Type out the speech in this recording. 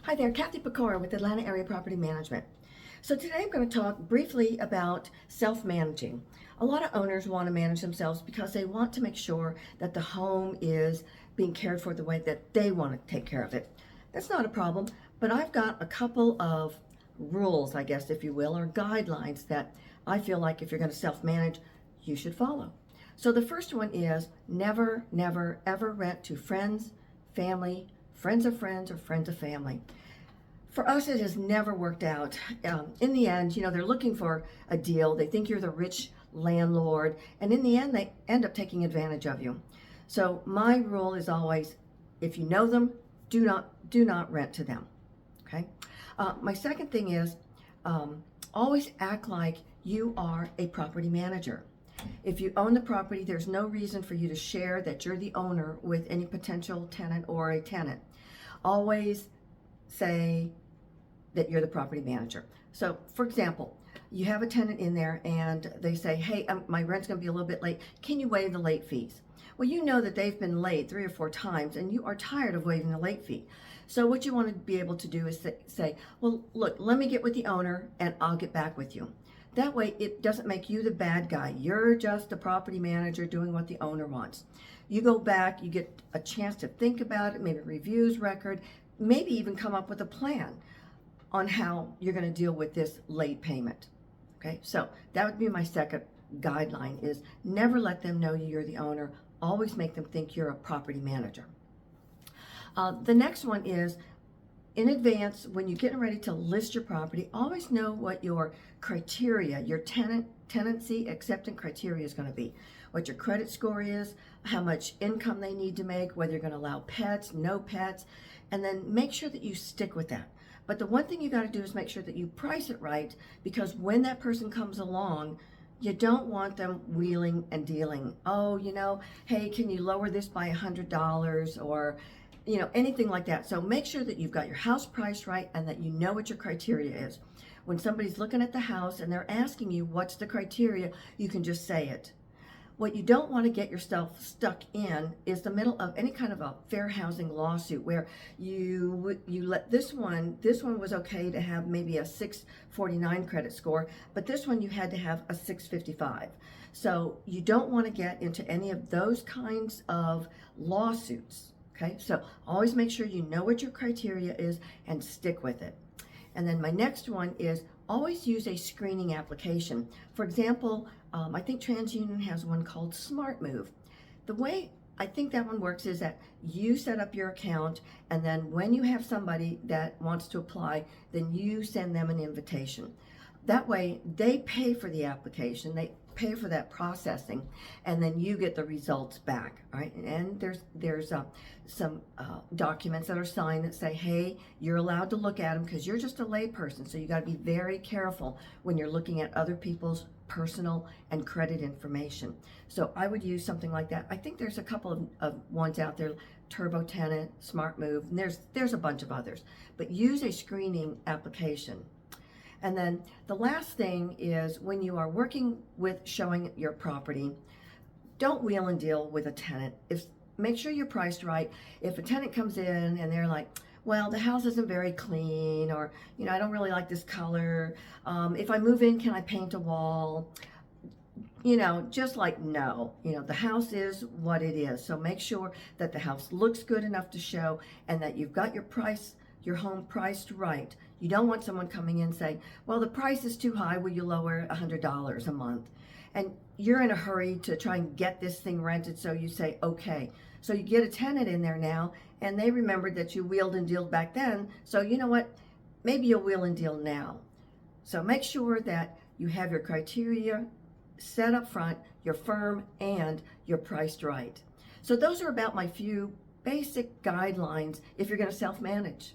Hi there, Kathy Pecora with Atlanta Area Property Management. So today I'm going to talk briefly about self-managing. A lot of owners want to manage themselves because they want to make sure that the home is being cared for the way that they want to take care of it. That's not a problem, but I've got a couple of rules, I guess, if you will, or guidelines that I feel like if you're going to self-manage, you should follow. So the first one is never, never, ever rent to friends, family, friends of friends, or friends of family. For us, it has never worked out. In the end, they're looking for a deal. They think you're the rich landlord, and in the end, they end up taking advantage of you. So my rule is always, if you know them, do not rent to them. Okay. My second thing is always act like you are a property manager. If you own the property, there's no reason for you to share that you're the owner with any potential tenant or a tenant. Always say that you're the property manager. So for example, you have a tenant in there and they say, hey, my rent's gonna be a little bit late. Can you waive the late fees? Well, you know that they've been late 3 or 4 times and you are tired of waiving the late fee. So what you want to be able to do is say, well, look, let me get with the owner and I'll get back with you. That way it doesn't make you the bad guy. You're just the property manager doing what the owner wants. You go back, you get a chance to think about it, maybe reviews record, maybe even come up with a plan on how you're going to deal with this late payment. Okay, so that would be my second guideline is never let them know you're the owner. Always make them think you're a property manager. The next one is in advance, when you're getting ready to list your property, always know what your criteria, your tenancy acceptance criteria is going to be. What your credit score is, how much income they need to make, whether you're going to allow pets, no pets, and then make sure that you stick with that. But the one thing you got to do is make sure that you price it right, because when that person comes along, you don't want them wheeling and dealing. Oh, hey, can you lower this by $100 or anything like that. So make sure that you've got your house priced right and that you know what your criteria is. When somebody's looking at the house and they're asking you what's the criteria, you can just say it. What you don't want to get yourself stuck in is the middle of any kind of a fair housing lawsuit where you let this one was okay to have maybe a 649 credit score, but this one you had to have a 655. So you don't want to get into any of those kinds of lawsuits. Okay, so always make sure you know what your criteria is and stick with it. And then my next one is always use a screening application. For example, I think TransUnion has one called SmartMove. The way I think that one works is that you set up your account, and then when you have somebody that wants to apply, then you send them an invitation. That way they pay for the application, they pay for that processing, and then you get the results back. All right, and there's some documents that are signed that say, hey, you're allowed to look at them because you're just a lay person, so you got to be very careful when you're looking at other people's personal and credit information. So I would use something like that. I think there's a couple of ones out there, TurboTenant, SmartMove, and there's a bunch of others, but use a screening application. And then the last thing is when you are working with showing your property, don't wheel and deal with a tenant. Make sure you're priced right. If a tenant comes in and they're like, well, the house isn't very clean, or, I don't really like this color. If I move in, can I paint a wall? Just like, no, the house is what it is. So make sure that the house looks good enough to show and that you've got your home priced right. You don't want someone coming in saying, well, the price is too high, will you lower $100 a month? And you're in a hurry to try and get this thing rented, so you say, okay. So you get a tenant in there now, and they remembered that you wheeled and dealed back then, so you know what? Maybe you'll wheel and deal now. So make sure that you have your criteria set up front, you're firm, and you're priced right. So those are about my few basic guidelines if you're going to self-manage.